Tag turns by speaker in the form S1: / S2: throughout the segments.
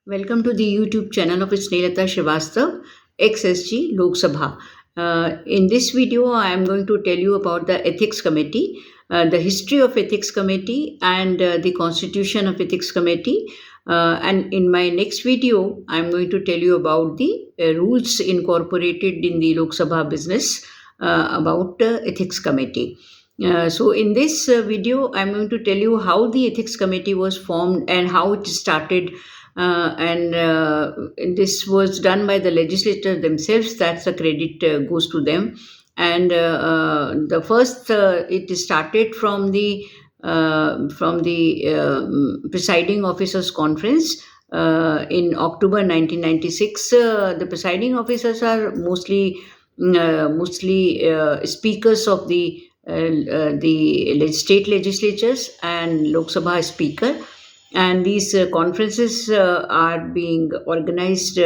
S1: Welcome to the YouTube channel of Snelata Srivastav, XSG Lok Sabha. In this video, I am going to tell you about the Ethics Committee, the history of Ethics Committee, and the constitution of Ethics Committee. And in my next video, I am going to tell you about the rules incorporated in the Lok Sabha business about Ethics Committee. So in this video, I'm going to tell you how the Ethics Committee was formed and how it started. And this was done by the legislators themselves. That's the credit goes to them. And the first, it started from the Presiding Officers Conference in October 1996. The presiding officers are mostly speakers of the state legislatures and Lok Sabha speaker. And these conferences are being organized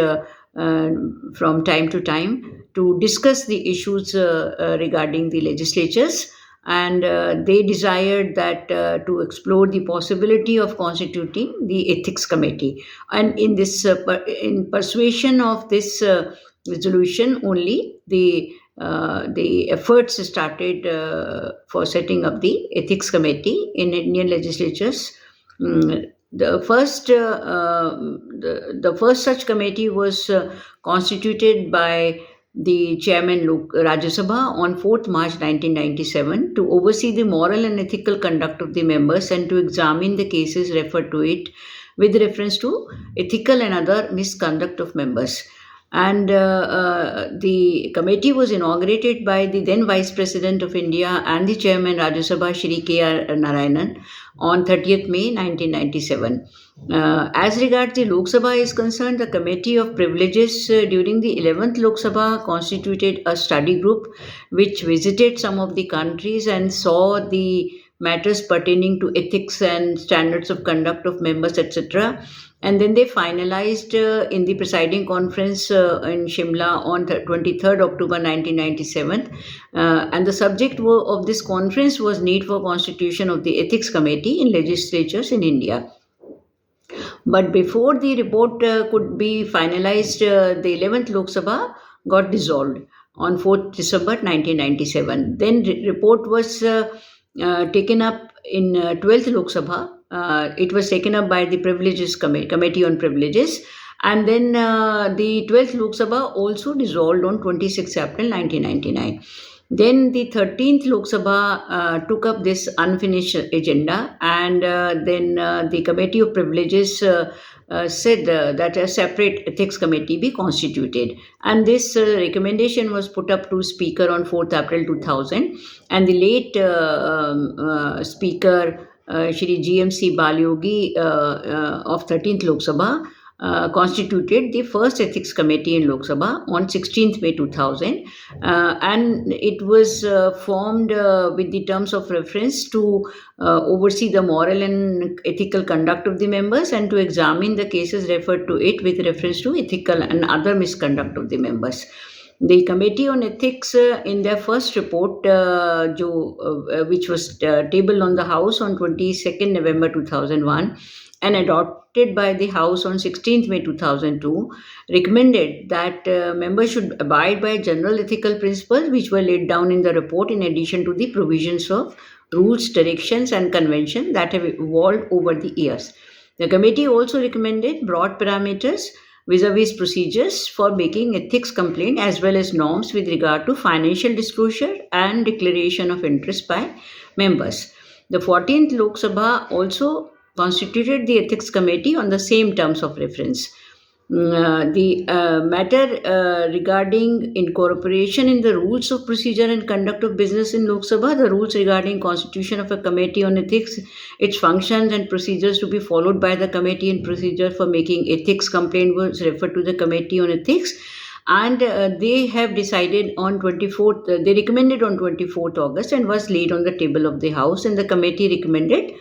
S1: from time to time to discuss the issues regarding the legislatures. And they desired that to explore the possibility of constituting the Ethics Committee. And in this, in persuasion of this resolution, only the efforts started for setting up the Ethics Committee in Indian Legislatures. The first such committee was constituted by the chairman Rajya Sabha on 4th March 1997 to oversee the moral and ethical conduct of the members and to examine the cases referred to it with reference to ethical and other misconduct of members. And the committee was inaugurated by the then Vice President of India and the Chairman Rajya Sabha Shri K.R. Narayanan on 30th May 1997. As regards the Lok Sabha is concerned, the Committee of Privileges during the 11th Lok Sabha constituted a study group which visited some of the countries and saw the matters pertaining to ethics and standards of conduct of members, etc. And then they finalized in the presiding conference in Shimla on 23rd October 1997. And the subject of this conference was need for constitution of the Ethics Committee in legislatures in India. But before the report could be finalized, the 11th Lok Sabha got dissolved on 4th December 1997. Then report was taken up in 12th Lok Sabha. It was taken up by the Privileges Committee on Privileges, and then the 12th Lok Sabha also dissolved on 26th April 1999. Then the 13th Lok Sabha took up this unfinished agenda, and then the Committee of Privileges said that a separate ethics committee be constituted. And this recommendation was put up to Speaker on 4th April 2000, and the late Speaker Shri GMC Balyogi of 13th Lok Sabha constituted the first ethics committee in Lok Sabha on 16th May 2000, and it was formed with the terms of reference to oversee the moral and ethical conduct of the members and to examine the cases referred to it with reference to ethical and other misconduct of the members. The Committee on Ethics in their first report, which was tabled on the House on 22nd November 2001 and adopted by the House on 16th May 2002, recommended that members should abide by general ethical principles which were laid down in the report in addition to the provisions of rules, directions and conventions that have evolved over the years. The committee also recommended broad parameters vis-a-vis procedures for making ethics complaint as well as norms with regard to financial disclosure and declaration of interest by members. The 14th Lok Sabha also constituted the Ethics Committee on the same terms of reference. The matter regarding incorporation in the rules of procedure and conduct of business in Lok Sabha, the rules regarding constitution of a committee on ethics, its functions and procedures to be followed by the committee and procedure for making ethics complaint was referred to the Committee on Ethics. And they have decided on 24th, they recommended on 24th August and was laid on the table of the House, and the committee recommended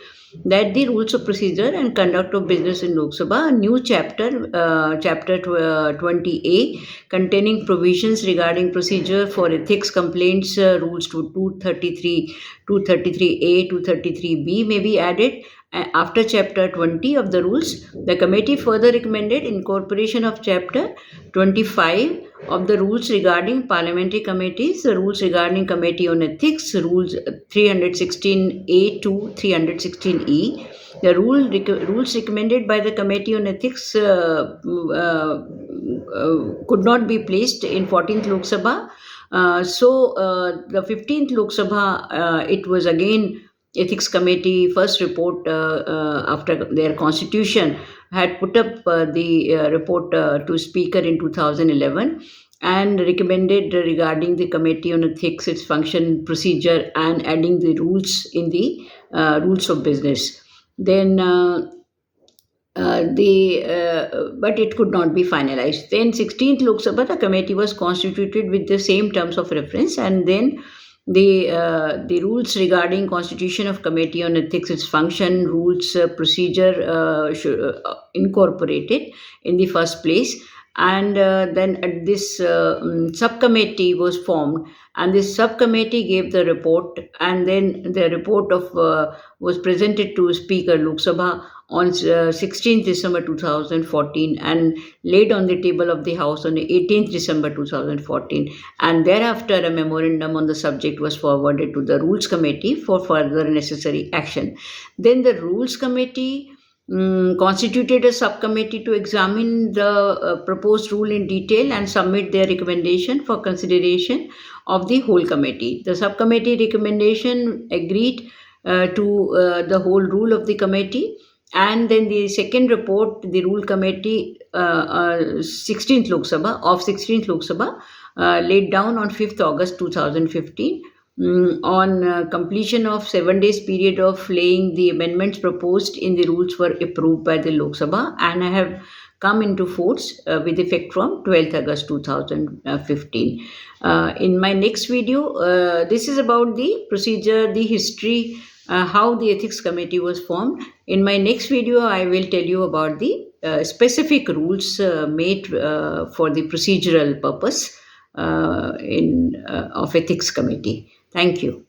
S1: that the rules of procedure and conduct of business in Lok Sabha, a new chapter 20A, containing provisions regarding procedure for ethics complaints, rules to 233A, 233B may be added, After Chapter 20 of the rules, the committee further recommended incorporation of Chapter 25 of the rules regarding parliamentary committees, the rules regarding Committee on Ethics, rules 316A to 316E. The rules recommended by the Committee on Ethics could not be placed in 14th Lok Sabha. The 15th Lok Sabha, it was again Ethics Committee first report after their constitution had put up the report to Speaker in 2011 and recommended regarding the Committee on Ethics, its function, procedure, and adding the rules in the rules of business. Then but it could not be finalized. Then 16th Lok Sabha, the committee was constituted with the same terms of reference, and then the rules regarding constitution of Committee on Ethics, its function, rules, procedure incorporated in the first place. And then this subcommittee was formed, and this subcommittee gave the report, and then the report was presented to Speaker Lok Sabha on 16th December 2014 and laid on the table of the House on 18th December 2014. And thereafter, a memorandum on the subject was forwarded to the Rules Committee for further necessary action. Then the Rules Committee constituted a subcommittee to examine the proposed rule in detail and submit their recommendation for consideration of the whole committee. The subcommittee recommendation agreed to the whole rule of the committee, and then the second report, the rule committee 16th Lok Sabha laid down on 5th August 2015. On completion of 7 days period of laying, the amendments proposed in the rules were approved by the Lok Sabha and have come into force with effect from 12th August 2015. In my next video, this is about the procedure, the history, how the Ethics Committee was formed. In my next video, I will tell you about the specific rules made for the procedural purpose of Ethics Committee. Thank you.